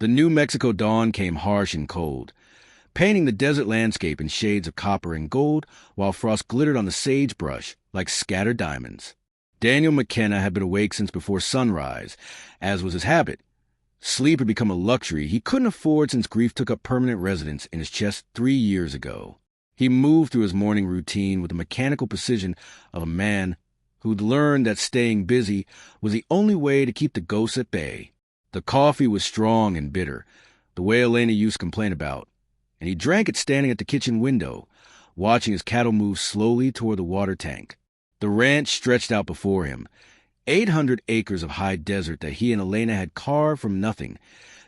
The New Mexico dawn came harsh and cold, painting the desert landscape in shades of copper and gold while frost glittered on the sagebrush like scattered diamonds. Daniel McKenna had been awake since before sunrise, as was his habit. Sleep had become a luxury he couldn't afford since grief took up permanent residence in his chest 3 years ago. He moved through his morning routine with the mechanical precision of a man who'd learned that staying busy was the only way to keep the ghosts at bay. The coffee was strong and bitter, the way Elena used to complain about, and he drank it standing at the kitchen window, watching his cattle move slowly toward the water tank. The ranch stretched out before him, 800 acres of high desert that he and Elena had carved from nothing,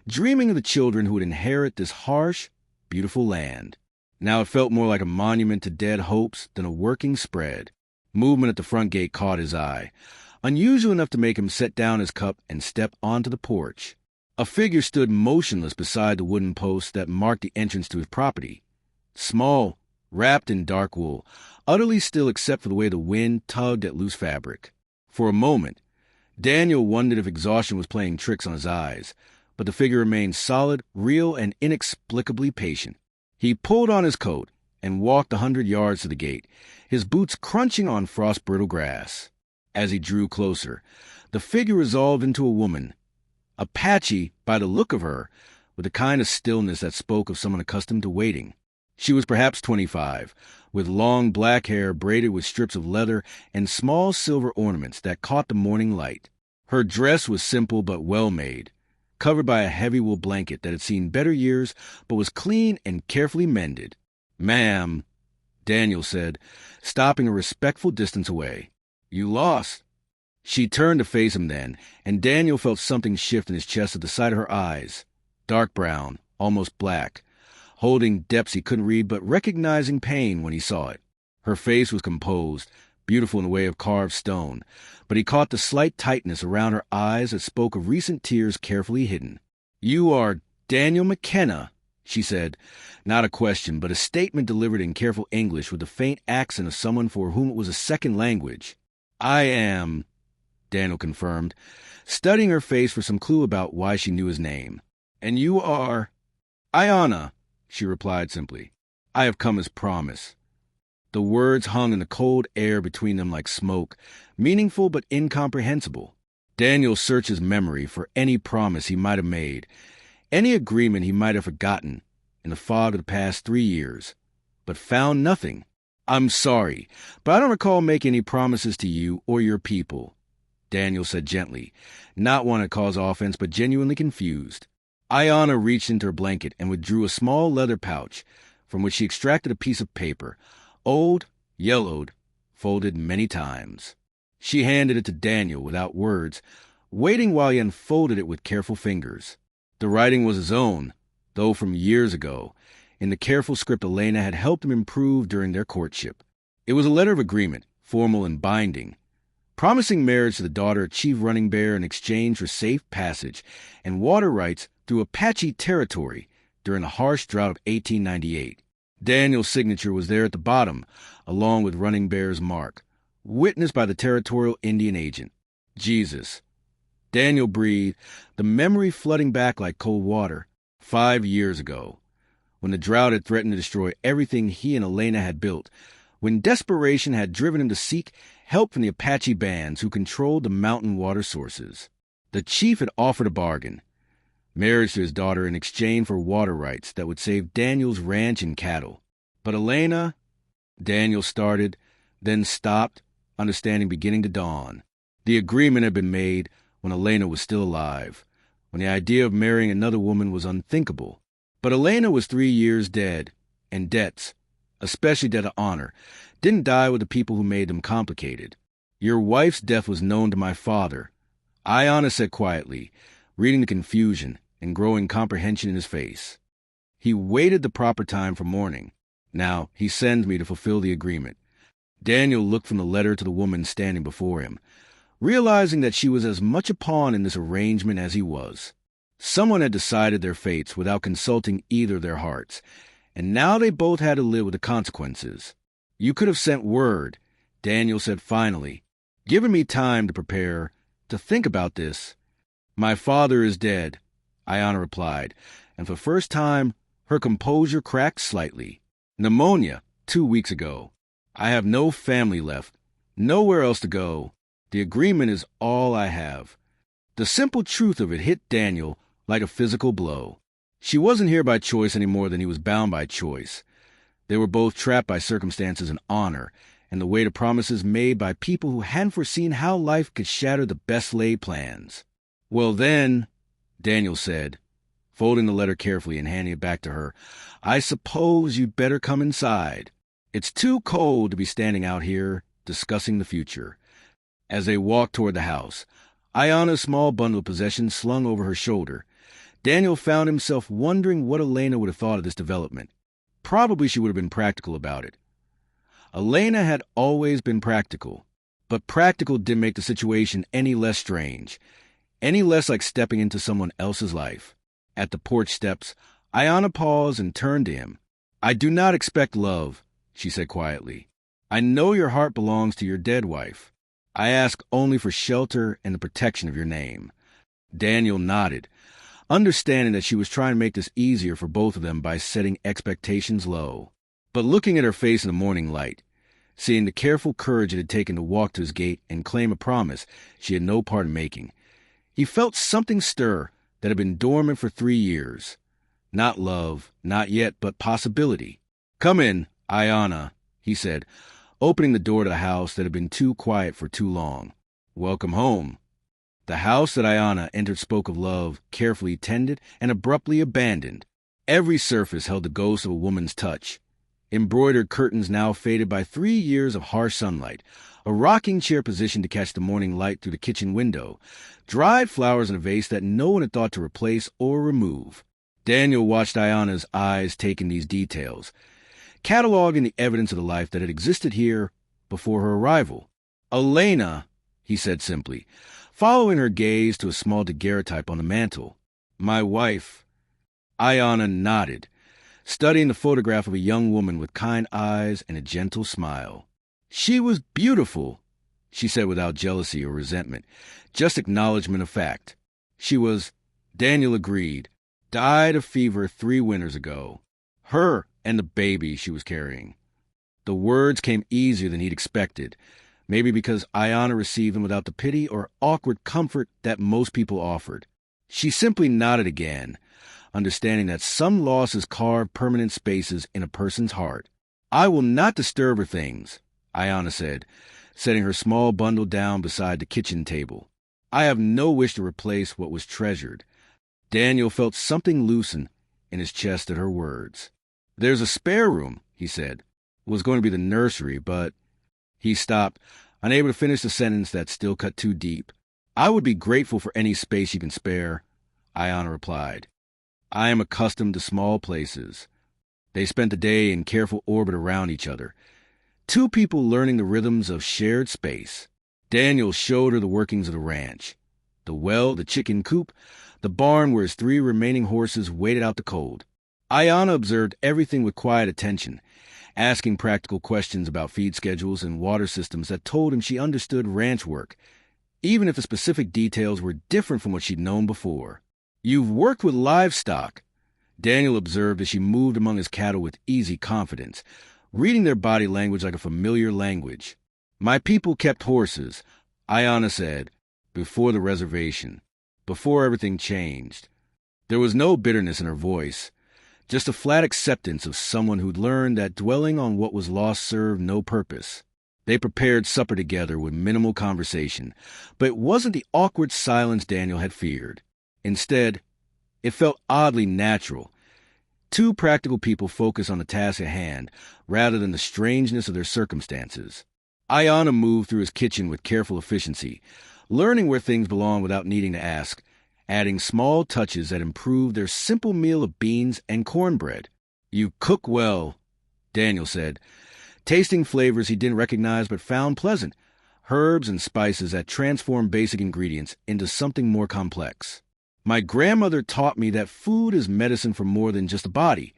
dreaming of the children who would inherit this harsh, beautiful land. Now it felt more like a monument to dead hopes than a working spread. Movement at the front gate caught his eye, unusual enough to make him set down his cup and step onto the porch. A figure stood motionless beside the wooden post that marked the entrance to his property. Small, wrapped in dark wool, utterly still except for the way the wind tugged at loose fabric. For a moment, Daniel wondered if exhaustion was playing tricks on his eyes, but the figure remained solid, real, and inexplicably patient. He pulled on his coat and walked 100 yards to the gate, his boots crunching on frost-brittle grass. As he drew closer, the figure resolved into a woman, Apache by the look of her, with a kind of stillness that spoke of someone accustomed to waiting. She was perhaps 25, with long black hair braided with strips of leather and small silver ornaments that caught the morning light. Her dress was simple but well-made, covered by a heavy wool blanket that had seen better years but was clean and carefully mended. "Ma'am," Daniel said, stopping a respectful distance away. "You lost." She turned to face him then, and Daniel felt something shift in his chest at the sight of her eyes. Dark brown, almost black, holding depths he couldn't read but recognizing pain when he saw it. Her face was composed, beautiful in the way of carved stone, but he caught the slight tightness around her eyes that spoke of recent tears carefully hidden. "You are Daniel McKenna," she said, not a question, but a statement delivered in careful English with the faint accent of someone for whom it was a second language. "I am," Daniel confirmed, studying her face for some clue about why she knew his name. "And you are—" "Ayanna," she replied simply. "I have come as promised." The words hung in the cold air between them like smoke, meaningful but incomprehensible. Daniel searched his memory for any promise he might have made, any agreement he might have forgotten in the fog of the past 3 years, but found nothing. "I'm sorry, but I don't recall making any promises to you or your people," Daniel said gently, not wanting to cause offense but genuinely confused. Ayanna reached into her blanket and withdrew a small leather pouch, from which she extracted a piece of paper, old, yellowed, folded many times. She handed it to Daniel without words, waiting while he unfolded it with careful fingers. The writing was his own, though from years ago, in the careful script Elena had helped him improve during their courtship. It was a letter of agreement, formal and binding, promising marriage to the daughter of Chief Running Bear in exchange for safe passage and water rights through Apache territory during the harsh drought of 1898. Daniel's signature was there at the bottom, along with Running Bear's mark, witnessed by the territorial Indian agent. Jesus. Daniel breathed, the memory flooding back like cold water. 5 years ago, when the drought had threatened to destroy everything he and Elena had built, when desperation had driven him to seek help from the Apache bands who controlled the mountain water sources. The chief had offered a bargain, marriage to his daughter in exchange for water rights that would save Daniel's ranch and cattle. But Elena, Daniel started, then stopped, understanding beginning to dawn. The agreement had been made when Elena was still alive, when the idea of marrying another woman was unthinkable. But Elena was 3 years dead, and debts, especially debt of honor, didn't die with the people who made them complicated. "Your wife's death was known to my father," Ayanna said quietly, reading the confusion and growing comprehension in his face. "He waited the proper time for mourning. Now he sends me to fulfill the agreement." Daniel looked from the letter to the woman standing before him, realizing that she was as much a pawn in this arrangement as he was. Someone had decided their fates without consulting either of their hearts, and now they both had to live with the consequences. "You could have sent word," Daniel said finally, "given me time to prepare, to think about this. My father is dead. Ayanna replied, and for the first time, her composure cracked slightly. Pneumonia, 2 weeks ago. I have no family left, nowhere else to go. The agreement is all I have. The simple truth of it hit Daniel like a physical blow. She wasn't here by choice any more than he was bound by choice. They were both trapped by circumstances and honor, and the weight of promises made by people who hadn't foreseen how life could shatter the best-laid plans. "Well then," Daniel said, folding the letter carefully and handing it back to her, "I suppose you'd better come inside. It's too cold to be standing out here discussing the future." As they walked toward the house, Ayanna's small bundle of possessions slung over her shoulder, Daniel found himself wondering what Elena would have thought of this development. Probably she would have been practical about it. Elena had always been practical, but practical didn't make the situation any less strange, any less like stepping into someone else's life. At the porch steps, Ayanna paused and turned to him. "I do not expect love," she said quietly. "I know your heart belongs to your dead wife. I ask only for shelter and the protection of your name." Daniel nodded, understanding that she was trying to make this easier for both of them by setting expectations low. But looking at her face in the morning light, seeing the careful courage it had taken to walk to his gate and claim a promise she had no part in making, he felt something stir that had been dormant for 3 years. Not love, not yet, but possibility. "Come in, Ayanna," he said, opening the door to the house that had been too quiet for too long. "Welcome home." The house that Ayanna entered spoke of love, carefully tended and abruptly abandoned. Every surface held the ghost of a woman's touch. Embroidered curtains now faded by 3 years of harsh sunlight, a rocking chair positioned to catch the morning light through the kitchen window, dried flowers in a vase that no one had thought to replace or remove. Daniel watched Ayanna's eyes take in these details, cataloging the evidence of the life that had existed here before her arrival. "Elena," he said simply, following her gaze to a small daguerreotype on the mantel. "My wife." Ayanna nodded, studying the photograph of a young woman with kind eyes and a gentle smile. "She was beautiful," she said without jealousy or resentment, just acknowledgement of fact. "She was," Daniel agreed, "died of fever 3 winters ago. Her and the baby she was carrying." The words came easier than he'd expected, maybe because Ayanna received them without the pity or awkward comfort that most people offered. She simply nodded again, understanding that some losses carve permanent spaces in a person's heart. "I will not disturb her things," Ayanna said, setting her small bundle down beside the kitchen table. "I have no wish to replace what was treasured." Daniel felt something loosen in his chest at her words. "There's a spare room," he said. It was going to be the nursery, but... He stopped, unable to finish the sentence that still cut too deep. "I would be grateful for any space you can spare," Ayanna replied. "I am accustomed to small places." They spent the day in careful orbit around each other, 2 people learning the rhythms of shared space. Daniel showed her the workings of the ranch. The well, the chicken coop, the barn where his 3 remaining horses waited out the cold. Ayanna observed everything with quiet attention, asking practical questions about feed schedules and water systems that told him she understood ranch work, even if the specific details were different from what she'd known before. "You've worked with livestock," Daniel observed as she moved among his cattle with easy confidence, reading their body language like a familiar language. "My people kept horses," Ayanna said, "before the reservation, before everything changed." There was no bitterness in her voice, just a flat acceptance of someone who'd learned that dwelling on what was lost served no purpose. They prepared supper together with minimal conversation, but it wasn't the awkward silence Daniel had feared. Instead, it felt oddly natural. 2 practical people focused on the task at hand, rather than the strangeness of their circumstances. Ayanna moved through his kitchen with careful efficiency, learning where things belonged without needing to ask, adding small touches that improved their simple meal of beans and cornbread. "You cook well," Daniel said, tasting flavors he didn't recognize but found pleasant, herbs and spices that transformed basic ingredients into something more complex. "My grandmother taught me that food is medicine for more than just the body,"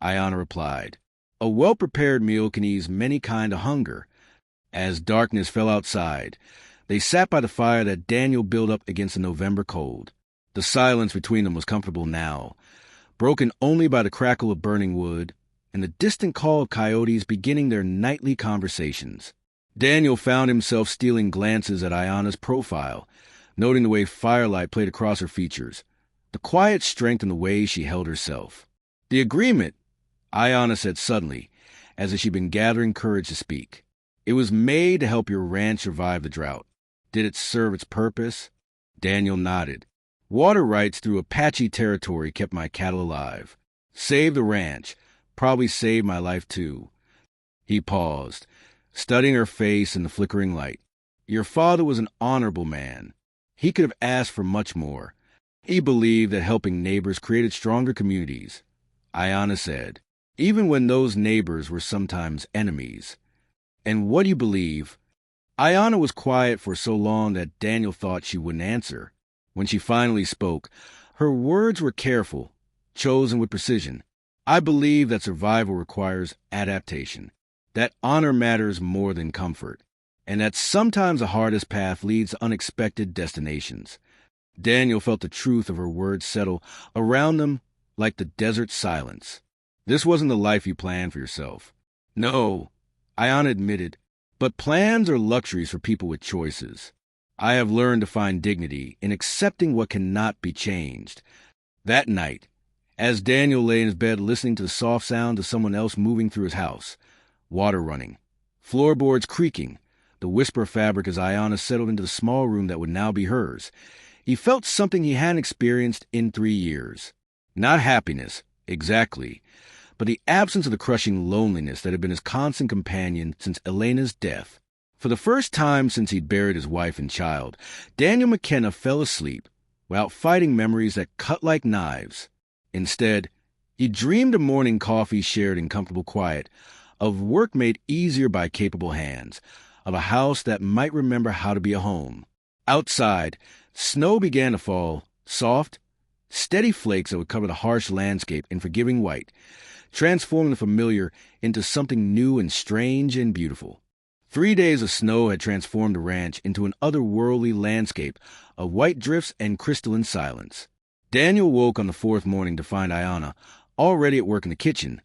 Ayanna replied. "A well-prepared meal can ease many kinds of hunger." As darkness fell outside, they sat by the fire that Daniel built up against the November cold. The silence between them was comfortable now, broken only by the crackle of burning wood and the distant call of coyotes beginning their nightly conversations. Daniel found himself stealing glances at Ayana's profile, noting the way firelight played across her features, the quiet strength in the way she held herself. "The agreement," Ayana said suddenly, as if she'd been gathering courage to speak. "It was made to help your ranch survive the drought. Did it serve its purpose?" Daniel nodded. "Water rights through Apache territory kept my cattle alive. Saved the ranch. Probably saved my life, too." He paused, studying her face in the flickering light. "Your father was an honorable man. He could have asked for much more. He believed that helping neighbors created stronger communities," Ayana said, "even when those neighbors were sometimes enemies." "And what do you believe?" Ayana was quiet for so long that Daniel thought she wouldn't answer. When she finally spoke, her words were careful, chosen with precision. "I believe that survival requires adaptation, that honor matters more than comfort, and that sometimes the hardest path leads to unexpected destinations." Daniel felt the truth of her words settle around them like the desert silence. "This wasn't the life you planned for yourself." "No," Ayana admitted, "but plans are luxuries for people with choices. I have learned to find dignity in accepting what cannot be changed." That night, as Daniel lay in his bed listening to the soft sound of someone else moving through his house, water running, floorboards creaking, the whisper of fabric as Ayana settled into the small room that would now be hers, he felt something he hadn't experienced in 3 years. Not happiness, exactly, but the absence of the crushing loneliness that had been his constant companion since Elena's death. For the first time since he'd buried his wife and child, Daniel McKenna fell asleep without fighting memories that cut like knives. Instead, he dreamed of morning coffee shared in comfortable quiet, of work made easier by capable hands, of a house that might remember how to be a home. Outside, snow began to fall, soft, steady flakes that would cover the harsh landscape in forgiving white, transforming the familiar into something new and strange and beautiful. 3 days of snow had transformed the ranch into an otherworldly landscape of white drifts and crystalline silence. Daniel woke on the 4th morning to find Ayana already at work in the kitchen,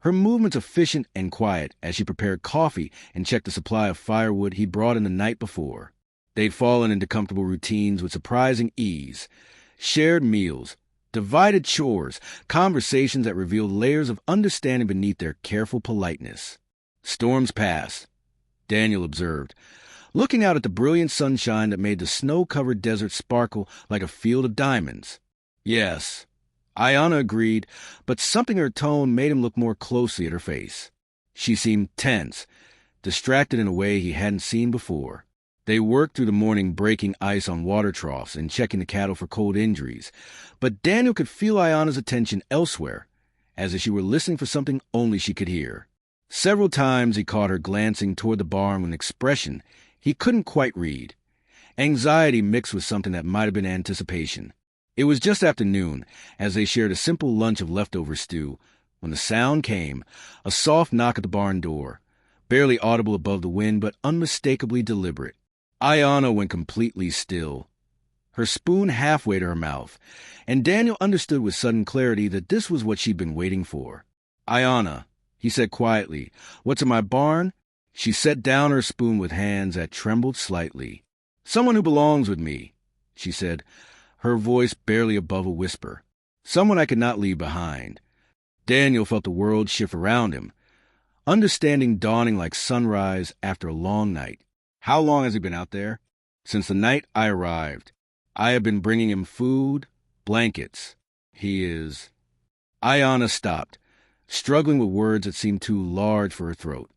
her movements efficient and quiet as she prepared coffee and checked the supply of firewood he brought in the night before. They'd fallen into comfortable routines with surprising ease, shared meals, divided chores, conversations that revealed layers of understanding beneath their careful politeness. Storms passed, Daniel observed, looking out at the brilliant sunshine that made the snow-covered desert sparkle like a field of diamonds. "Yes," Ayana agreed, but something in her tone made him look more closely at her face. She seemed tense, distracted in a way he hadn't seen before. They worked through the morning breaking ice on water troughs and checking the cattle for cold injuries, but Daniel could feel Ayana's attention elsewhere, as if she were listening for something only she could hear. Several times he caught her glancing toward the barn with an expression he couldn't quite read, anxiety mixed with something that might have been anticipation. It was just after noon, as they shared a simple lunch of leftover stew, when the sound came, a soft knock at the barn door, barely audible above the wind but unmistakably deliberate. Ayana went completely still, her spoon halfway to her mouth, and Daniel understood with sudden clarity that this was what she'd been waiting for. "Ayana," he said quietly, "what's in my barn?" She set down her spoon with hands that trembled slightly. "Someone who belongs with me," she said, her voice barely above a whisper. "Someone I could not leave behind." Daniel felt the world shift around him, understanding dawning like sunrise after a long night. "How long has he been out there?" "Since the night I arrived. I have been bringing him food, blankets. He is—" Ayana stopped, struggling with words that seemed too large for her throat.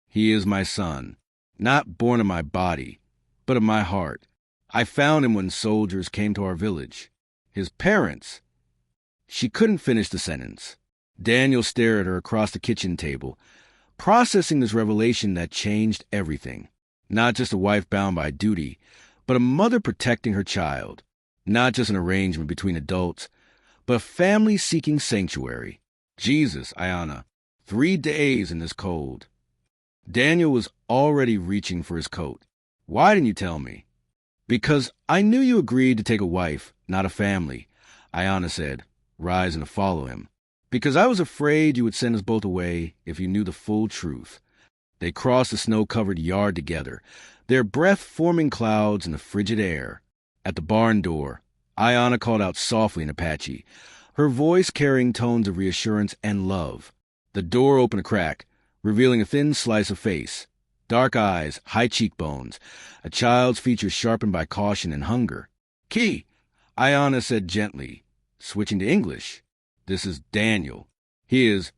"He is my son, not born of my body, but of my heart. I found him when soldiers came to our village. His parents—" She couldn't finish the sentence. Daniel stared at her across the kitchen table, processing this revelation that changed everything. Not just a wife bound by duty, but a mother protecting her child. Not just an arrangement between adults, but a family seeking sanctuary. Jesus, Ayana, 3 days in this cold. Daniel was already reaching for his coat. "Why didn't you tell me?" "Because I knew you agreed to take a wife, not a family," Ayana said, rising to follow him. "Because I was afraid you would send us both away if you knew the full truth." They crossed the snow-covered yard together, their breath forming clouds in the frigid air. At the barn door, Ayana called out softly in Apache, her voice carrying tones of reassurance and love. The door opened a crack, revealing a thin slice of face, dark eyes, high cheekbones, a child's features sharpened by caution and hunger. "Key," Ayana said gently, switching to English. "This is Daniel. He is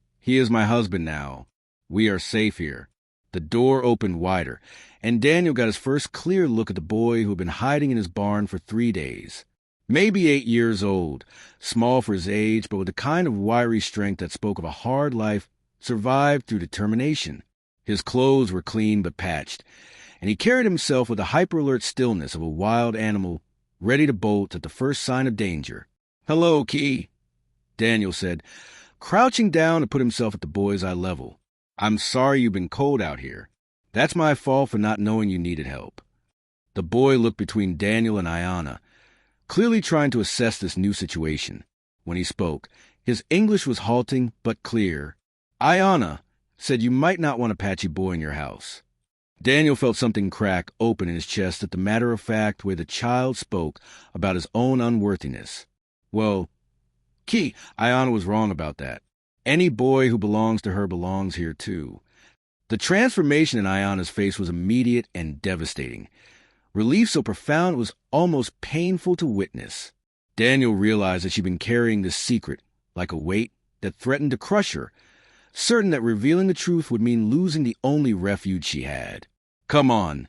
my husband now. We are safe here." The door opened wider, and Daniel got his first clear look at the boy who had been hiding in his barn for 3 days. Maybe 8 years old, small for his age, but with the kind of wiry strength that spoke of a hard life survived through determination. His clothes were clean but patched, and he carried himself with the hyper-alert stillness of a wild animal ready to bolt at the first sign of danger. "Hello, Key," Daniel said, crouching down to put himself at the boy's eye level. "I'm sorry you've been cold out here. That's my fault for not knowing you needed help." The boy looked between Daniel and Ayana, clearly trying to assess this new situation. When he spoke, his English was halting but clear. "Ayana said you might not want Apache boy in your house." Daniel felt something crack open in his chest at the matter-of-fact way the child spoke about his own unworthiness. "Well, Key, Ayana was wrong about that. Any boy who belongs to her belongs here too." The transformation in Ayana's face was immediate and devastating. Relief so profound it was almost painful to witness. Daniel realized that she'd been carrying this secret like a weight that threatened to crush her, certain that revealing the truth would mean losing the only refuge she had. "Come on,"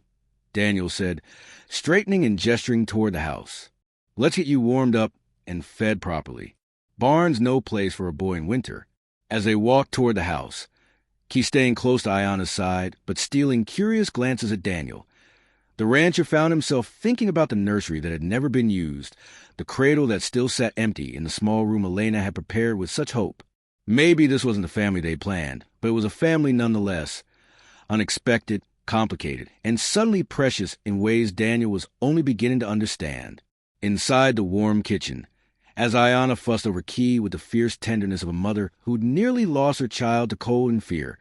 Daniel said, straightening and gesturing toward the house. "Let's get you warmed up and fed properly. Barn's no place for a boy in winter." As they walked toward the house, Key staying close to Ayana's side, but stealing curious glances at Daniel, the rancher found himself thinking about the nursery that had never been used, the cradle that still sat empty in the small room Elena had prepared with such hope. Maybe this wasn't the family they planned, but it was a family nonetheless, unexpected, complicated, and suddenly precious in ways Daniel was only beginning to understand. Inside the warm kitchen, as Ayana fussed over Key with the fierce tenderness of a mother who'd nearly lost her child to cold and fear,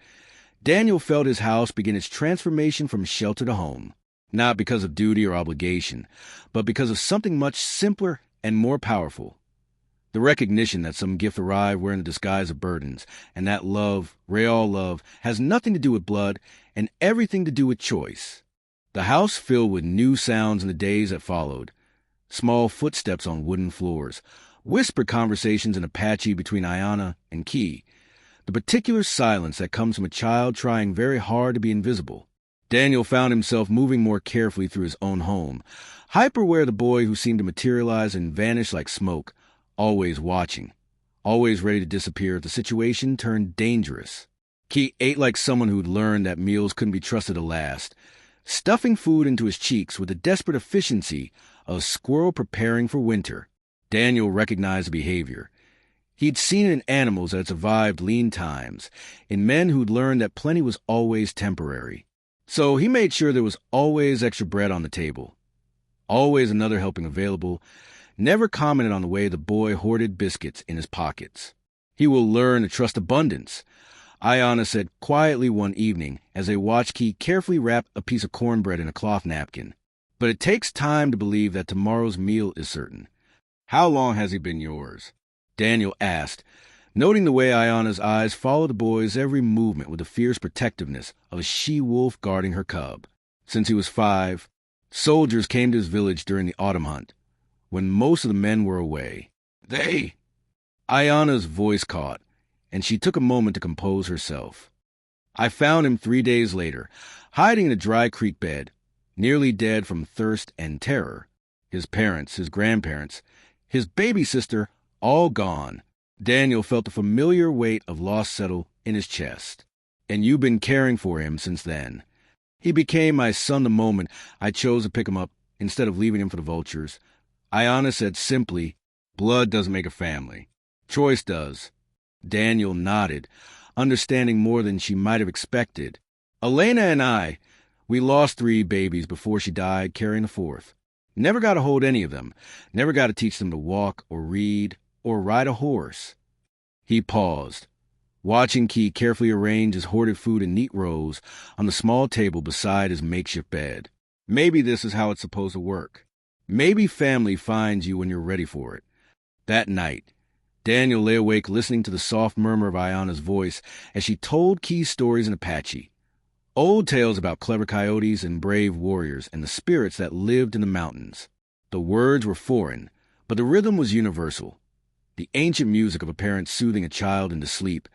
Daniel felt his house begin its transformation from shelter to home. Not because of duty or obligation, but because of something much simpler and more powerful. The recognition that some gift arrived wearing the disguise of burdens, and that love, real love, has nothing to do with blood and everything to do with choice. The house filled with new sounds in the days that followed. Small footsteps on wooden floors, whispered conversations in Apache between Ayana and Key, the particular silence that comes from a child trying very hard to be invisible. Daniel found himself moving more carefully through his own home, hyper-aware of the boy who seemed to materialize and vanish like smoke, always watching, always ready to disappear if the situation turned dangerous. Key ate like someone who'd learned that meals couldn't be trusted to last, stuffing food into his cheeks with the desperate efficiency of a squirrel preparing for winter. Daniel recognized the behavior. He'd seen it in animals that had survived lean times, in men who'd learned that plenty was always temporary. So he made sure there was always extra bread on the table, always another helping available, never commented on the way the boy hoarded biscuits in his pockets. "He will learn to trust abundance," Ayana said quietly one evening as they watched Key carefully wrap a piece of cornbread in a cloth napkin. "But it takes time to believe that tomorrow's meal is certain." "How long has he been yours?" Daniel asked, noting the way Ayana's eyes followed the boy's every movement with the fierce protectiveness of a she-wolf guarding her cub. "Since he was 5. Soldiers came to his village during the autumn hunt, when most of the men were away. They—" Ayana's voice caught, and she took a moment to compose herself. "I found him 3 days later, hiding in a dry creek bed, nearly dead from thirst and terror. His parents, his grandparents, his baby sister, all gone." Daniel felt the familiar weight of loss settle in his chest. "And you've been caring for him since then. He became my son the moment I chose to pick him up instead of leaving him for the vultures." Ayana said simply, "Blood doesn't make a family. Choice does." Daniel nodded, understanding more than she might have expected. "Elena and we lost 3 babies before she died carrying the 4th. Never got to hold any of them. Never got to teach them to walk or read or ride a horse. He paused, watching Key carefully arrange his hoarded food in neat rows on the small table beside his makeshift bed. Maybe this is how it's supposed to work. Maybe family finds you when you're ready for it. That night, Daniel lay awake listening to the soft murmur of Ayana's voice as she told Key's stories in Apache. Old tales about clever coyotes and brave warriors and the spirits that lived in the mountains. The words were foreign, but the rhythm was universal. The ancient music of a parent soothing a child into sleep.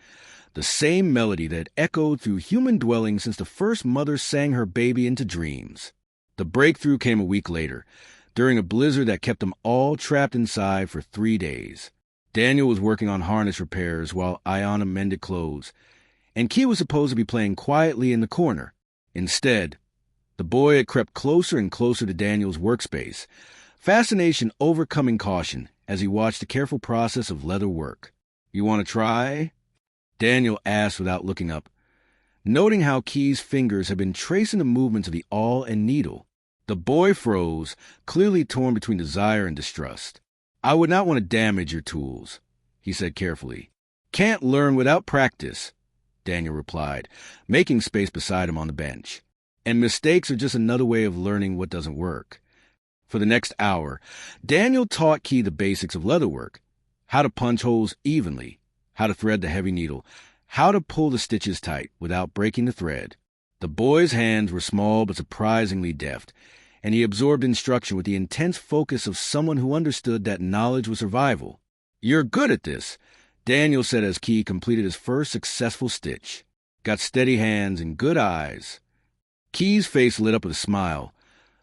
The same melody that had echoed through human dwellings since the first mother sang her baby into dreams. The breakthrough came a week later, during a blizzard that kept them all trapped inside for 3 days. Daniel was working on harness repairs while Ayana mended clothes, and Key was supposed to be playing quietly in the corner. Instead, the boy had crept closer and closer to Daniel's workspace, fascination overcoming caution as he watched the careful process of leather work. "You want to try?" Daniel asked without looking up, noting how Key's fingers had been tracing the movements of the awl and needle. The boy froze, clearly torn between desire and distrust. "I would not want to damage your tools," he said carefully. "Can't learn without practice," Daniel replied, making space beside him on the bench. "And mistakes are just another way of learning what doesn't work." For the next hour, Daniel taught Key the basics of leatherwork: how to punch holes evenly, how to thread the heavy needle, how to pull the stitches tight without breaking the thread. The boy's hands were small but surprisingly deft, and he absorbed instruction with the intense focus of someone who understood that knowledge was survival. "You're good at this," Daniel said as Key completed his first successful stitch. "Got steady hands and good eyes." Key's face lit up with a smile,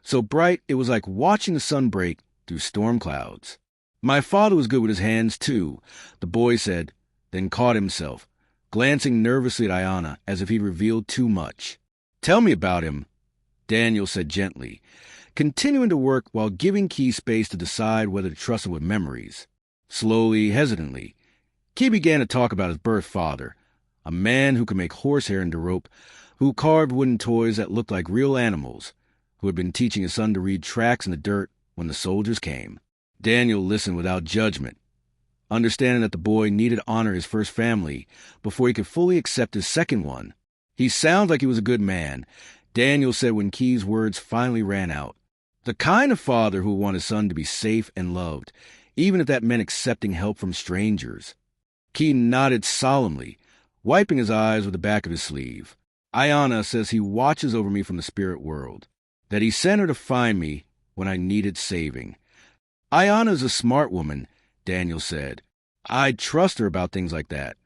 so bright it was like watching the sun break through storm clouds. "My father was good with his hands, too," the boy said, then caught himself, glancing nervously at Ayana as if he revealed too much. "Tell me about him," Daniel said gently, continuing to work while giving Key space to decide whether to trust him with memories. Slowly, hesitantly, Key began to talk about his birth father, a man who could make horsehair into rope, who carved wooden toys that looked like real animals, who had been teaching his son to read tracks in the dirt when the soldiers came. Daniel listened without judgment, understanding that the boy needed to honor his first family before he could fully accept his second one. "He sounds like he was a good man," Daniel said when Key's words finally ran out. "The kind of father who would want his son to be safe and loved, even if that meant accepting help from strangers." Key nodded solemnly, wiping his eyes with the back of his sleeve. "Ayana says he watches over me from the spirit world, that he sent her to find me when I needed saving." "Ayana's a smart woman," Daniel said. "I'd trust her about things like that."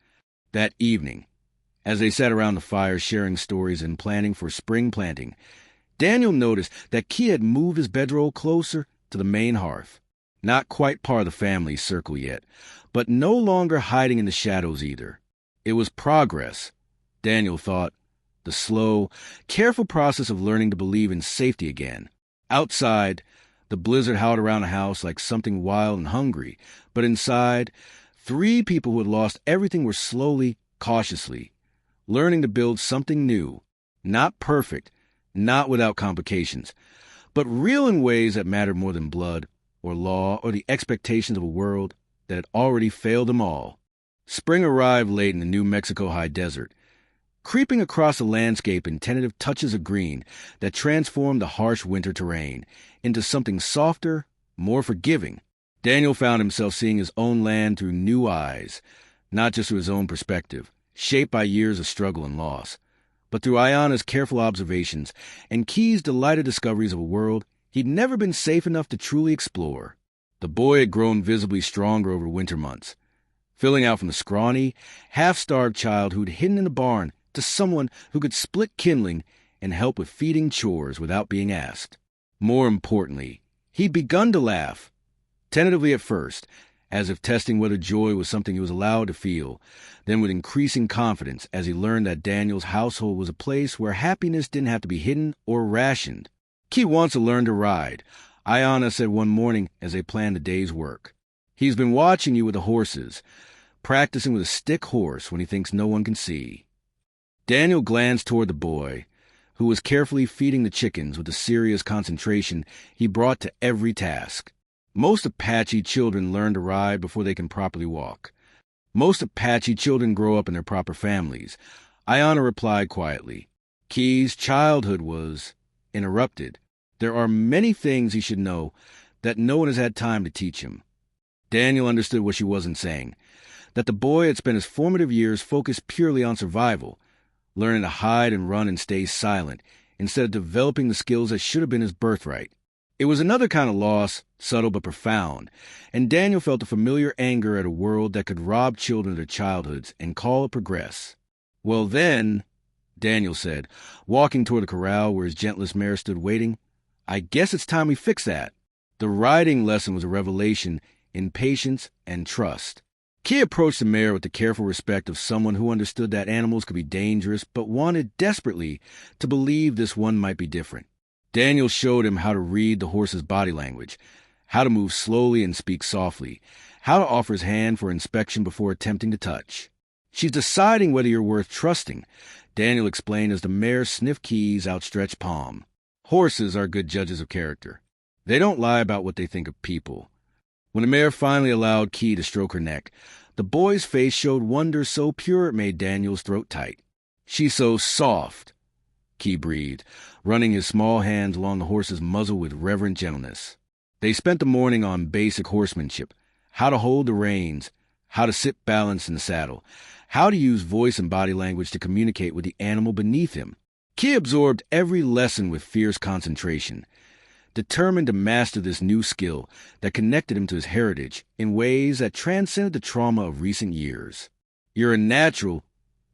That evening, as they sat around the fire sharing stories and planning for spring planting, Daniel noticed that Key had moved his bedroll closer to the main hearth. Not quite part of the family circle yet, but no longer hiding in the shadows either. It was progress, Daniel thought, the slow, careful process of learning to believe in safety again. Outside, the blizzard howled around the house like something wild and hungry, but inside, 3 people who had lost everything were slowly, cautiously, learning to build something new, not perfect, not without complications, but real in ways that mattered more than blood or law or the expectations of a world that had already failed them all. Spring arrived late in the New Mexico high desert, creeping across the landscape in tentative touches of green that transformed the harsh winter terrain into something softer, more forgiving. Daniel found himself seeing his own land through new eyes, not just through his own perspective, shaped by years of struggle and loss, but through Ayana's careful observations and Key's delighted discoveries of a world he'd never been safe enough to truly explore. The boy had grown visibly stronger over winter months, filling out from the scrawny, half-starved child who'd hidden in the barn to someone who could split kindling and help with feeding chores without being asked. More importantly, he'd begun to laugh, tentatively at first, as if testing whether joy was something he was allowed to feel, then with increasing confidence as he learned that Daniel's household was a place where happiness didn't have to be hidden or rationed. "Key wants to learn to ride," Ayana said one morning as they planned the day's work. "He's been watching you with the horses, practicing with a stick horse when he thinks no one can see." Daniel glanced toward the boy, who was carefully feeding the chickens with the serious concentration he brought to every task. Most Apache children learn to ride before they can properly walk. Most Apache children grow up in their proper families. Ayanna replied quietly. Key's childhood was interrupted. There are many things he should know that no one has had time to teach him. Daniel understood what she wasn't saying, that the boy had spent his formative years focused purely on survival, learning to hide and run and stay silent, instead of developing the skills that should have been his birthright. It was another kind of loss, subtle but profound, and Daniel felt a familiar anger at a world that could rob children of their childhoods and call it progress. Well then, Daniel said, walking toward the corral where his gentlest mare stood waiting, I guess it's time we fix that. The riding lesson was a revelation in patience and trust. Key approached the mare with the careful respect of someone who understood that animals could be dangerous but wanted desperately to believe this one might be different. Daniel showed him how to read the horse's body language, how to move slowly and speak softly, how to offer his hand for inspection before attempting to touch. She's deciding whether you're worth trusting, Daniel explained as the mare sniffed Key's outstretched palm. Horses are good judges of character. They don't lie about what they think of people. When the mare finally allowed Key to stroke her neck, the boy's face showed wonder so pure it made Daniel's throat tight. She's so soft, Key breathed, running his small hands along the horse's muzzle with reverent gentleness. They spent the morning on basic horsemanship, how to hold the reins, how to sit balanced in the saddle, how to use voice and body language to communicate with the animal beneath him. Key absorbed every lesson with fierce concentration, determined to master this new skill that connected him to his heritage in ways that transcended the trauma of recent years. You're a natural,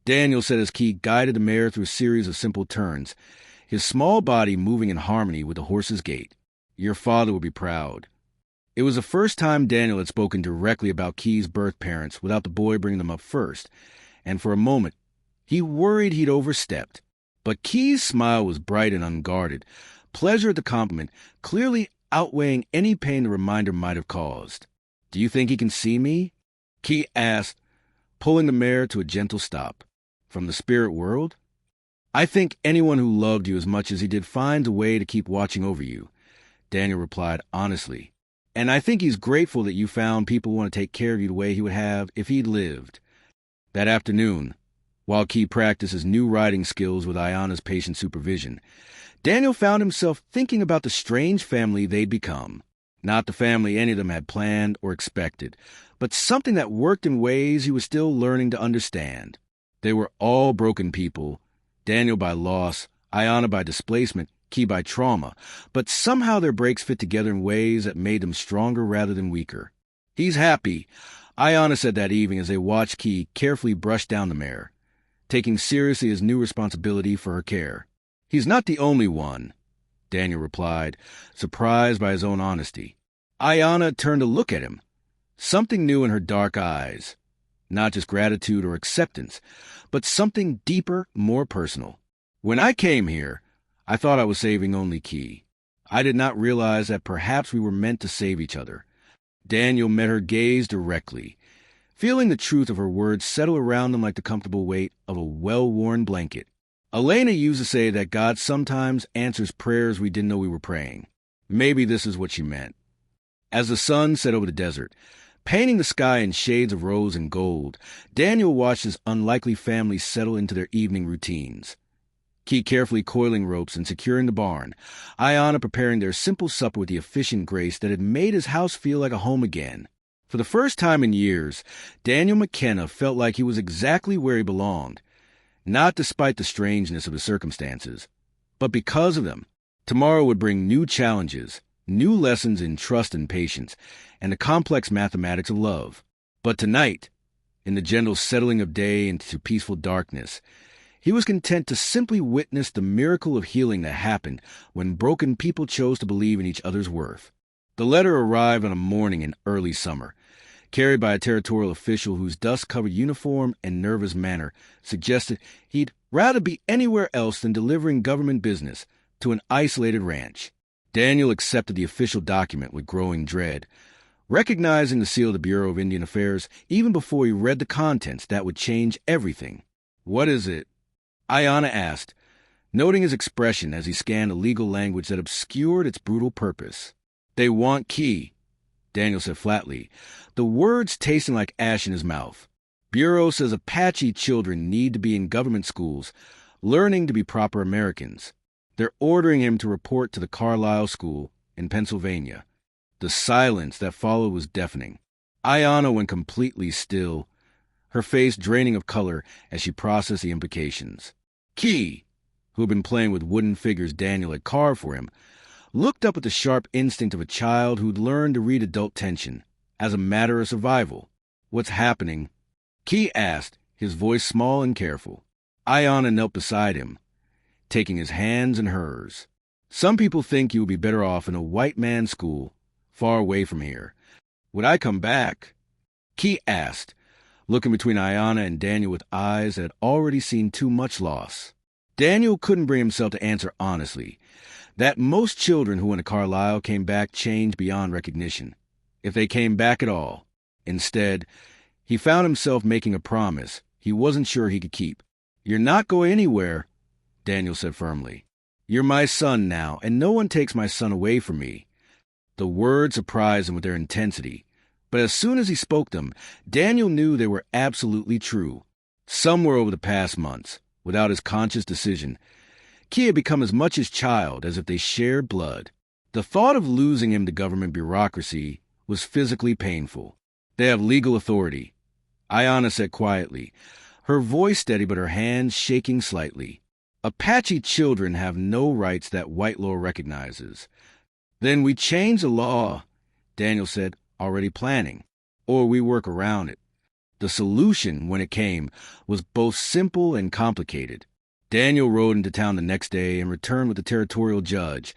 Daniel said as Key guided the mare through a series of simple turns, his small body moving in harmony with the horse's gait. Your father would be proud. It was the first time Daniel had spoken directly about Key's birth parents without the boy bringing them up first, and for a moment he worried he'd overstepped. But Key's smile was bright and unguarded, pleasure at the compliment clearly outweighing any pain the reminder might have caused. Do you think he can see me? Key asked, pulling the mare to a gentle stop. From the spirit world? I think anyone who loved you as much as he did finds a way to keep watching over you, Daniel replied honestly. And I think he's grateful that you found people who want to take care of you the way he would have if he'd lived. That afternoon, while Key practiced his new riding skills with Ayanna's patient supervision, Daniel found himself thinking about the strange family they'd become. Not the family any of them had planned or expected, but something that worked in ways he was still learning to understand. They were all broken people, Daniel by loss, Ayanna by displacement, Key by trauma, but somehow their breaks fit together in ways that made them stronger rather than weaker. He's happy, Ayanna said that evening as they watched Key carefully brush down the mare, taking seriously his new responsibility for her care. He's not the only one, Daniel replied, surprised by his own honesty. Ayanna turned to look at him, something new in her dark eyes. Not just gratitude or acceptance, but something deeper, more personal. When I came here, I thought I was saving only Key. I did not realize that perhaps we were meant to save each other. Daniel met her gaze directly, feeling the truth of her words settle around him like the comfortable weight of a well-worn blanket. Elena used to say that God sometimes answers prayers we didn't know we were praying. Maybe this is what she meant. As the sun set over the desert, painting the sky in shades of rose and gold, Daniel watched his unlikely family settle into their evening routines. Key carefully coiling ropes and securing the barn, Ayanna preparing their simple supper with the efficient grace that had made his house feel like a home again. For the first time in years, Daniel McKenna felt like he was exactly where he belonged. Not despite the strangeness of the circumstances, but because of them. Tomorrow would bring new challenges, new lessons in trust and patience, and the complex mathematics of love. But tonight, in the gentle settling of day into peaceful darkness, he was content to simply witness the miracle of healing that happened when broken people chose to believe in each other's worth. The letter arrived on a morning in early summer, carried by a territorial official whose dust-covered uniform and nervous manner suggested he'd rather be anywhere else than delivering government business to an isolated ranch. Daniel accepted the official document with growing dread, recognizing the seal of the Bureau of Indian Affairs even before he read the contents that would change everything. "What is it?" Ayanna asked, noting his expression as he scanned a legal language that obscured its brutal purpose. "They want key," Daniel said flatly, the words tasting like ash in his mouth. "Bureau says Apache children need to be in government schools, learning to be proper Americans. They're ordering him to report to the Carlisle School in Pennsylvania." The silence that followed was deafening. Ayanna went completely still, her face draining of color as she processed the implications. Key, who had been playing with wooden figures Daniel had carved for him, looked up with the sharp instinct of a child who'd learned to read adult tension as a matter of survival. "What's happening?" Key asked, his voice small and careful. Ayanna knelt beside him, taking his hands in hers. "Some people think you would be better off in a white man's school, far away from here. Would I come back?" Key asked, looking between Ayanna and Daniel with eyes that had already seen too much loss. Daniel couldn't bring himself to answer honestly that most children who went to Carlisle came back changed beyond recognition, if they came back at all. Instead, he found himself making a promise he wasn't sure he could keep. "You're not going anywhere," Daniel said firmly. "You're my son now, and no one takes my son away from me." The words surprised him with their intensity, but as soon as he spoke them, Daniel knew they were absolutely true. Somewhere over the past months, without his conscious decision, Key had become as much his child as if they shared blood. The thought of losing him to government bureaucracy was physically painful. "They have legal authority," Ayanna said quietly, her voice steady but her hands shaking slightly. "Apache children have no rights that white law recognizes." "Then we change the law," Daniel said, already planning, "or we work around it." The solution, when it came, was both simple and complicated. Daniel rode into town the next day and returned with the territorial judge,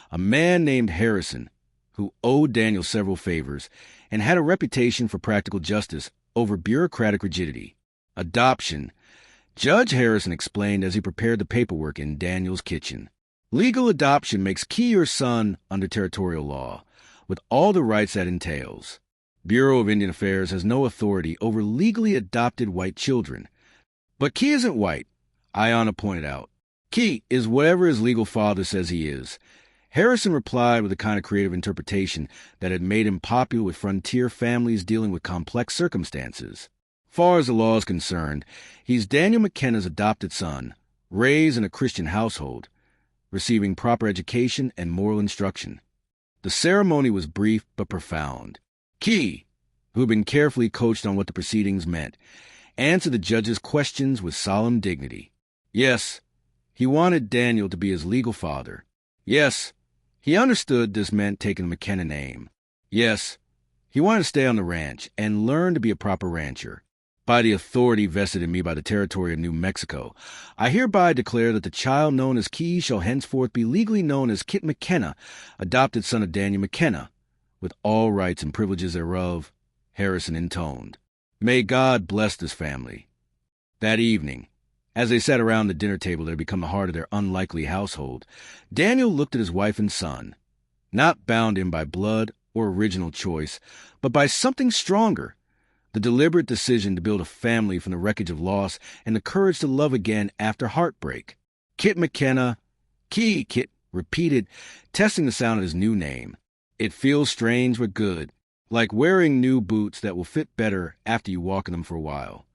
a man named Harrison, who owed Daniel several favors and had a reputation for practical justice over bureaucratic rigidity. Adoption, Judge Harrison explained as he prepared the paperwork in Daniel's kitchen. Legal adoption makes Key your son under territorial law, with all the rights that entails. Bureau of Indian Affairs has no authority over legally adopted white children. "But Key isn't white," Ayanna pointed out. "Key is whatever his legal father says he is." Harrison replied with a kind of creative interpretation that had made him popular with frontier families dealing with complex circumstances. Far as the law is concerned, he's Daniel McKenna's adopted son, raised in a Christian household, receiving proper education and moral instruction. The ceremony was brief but profound. Key, who had been carefully coached on what the proceedings meant, answered the judge's questions with solemn dignity. Yes, he wanted Daniel to be his legal father. Yes, he understood this meant taking the McKenna name. Yes, he wanted to stay on the ranch and learn to be a proper rancher. By the authority vested in me by the territory of New Mexico, I hereby declare that the child known as Key shall henceforth be legally known as Kit McKenna, adopted son of Daniel McKenna, with all rights and privileges thereof, Harrison intoned. May God bless this family. That evening, as they sat around the dinner table that had become the heart of their unlikely household, Daniel looked at his wife and son, not bound in by blood or original choice, but by something stronger, the deliberate decision to build a family from the wreckage of loss and the courage to love again after heartbreak. Kit McKenna, Key, Kit repeated, testing the sound of his new name. It feels strange but good, like wearing new boots that will fit better after you walk in them for a while.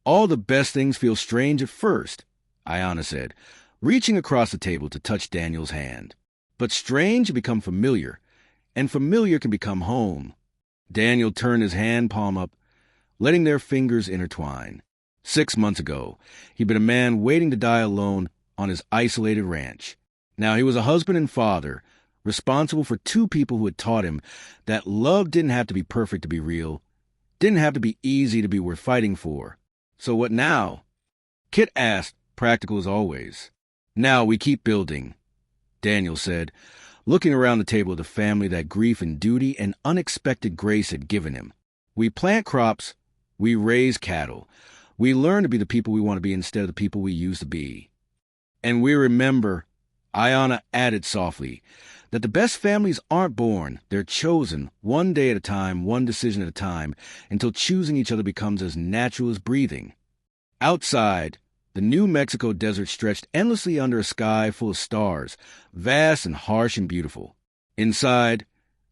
All the best things feel strange at first, Ayanna said, reaching across the table to touch Daniel's hand. But strange can become familiar, and familiar can become home. Daniel turned his hand palm up, letting their fingers intertwine. 6 months ago, he'd been a man waiting to die alone on his isolated ranch. Now he was a husband and father, responsible for 2 people who had taught him that love didn't have to be perfect to be real, didn't have to be easy to be worth fighting for. So what now? Kit asked, practical as always. Now we keep building, Daniel said, looking around the table at the family that grief and duty and unexpected grace had given him. We plant crops, we raise cattle, we learn to be the people we want to be instead of the people we used to be. And we remember, Ayanna added softly, that the best families aren't born, they're chosen, one day at a time, one decision at a time, until choosing each other becomes as natural as breathing. Outside, The New Mexico desert stretched endlessly under a sky full of stars, vast and harsh and beautiful. Inside,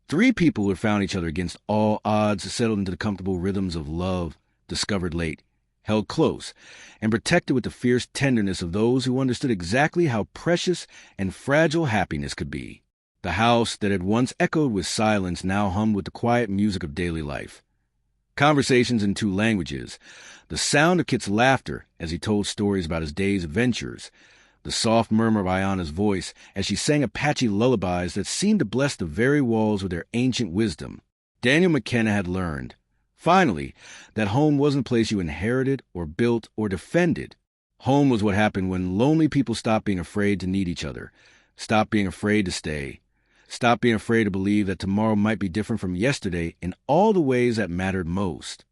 three people who had found each other against all odds settled into the comfortable rhythms of love, discovered late, held close, and protected with the fierce tenderness of those who understood exactly how precious and fragile happiness could be. The house that had once echoed with silence now hummed with the quiet music of daily life. Conversations in two languages, the sound of Kit's laughter as he told stories about his day's adventures, the soft murmur of Ayana's voice as she sang Apache lullabies that seemed to bless the very walls with their ancient wisdom. Daniel McKenna had learned, finally, that home wasn't a place you inherited or built or defended. Home was what happened when lonely people stopped being afraid to need each other, stopped being afraid to stay, stopped being afraid to believe that tomorrow might be different from yesterday in all the ways that mattered most.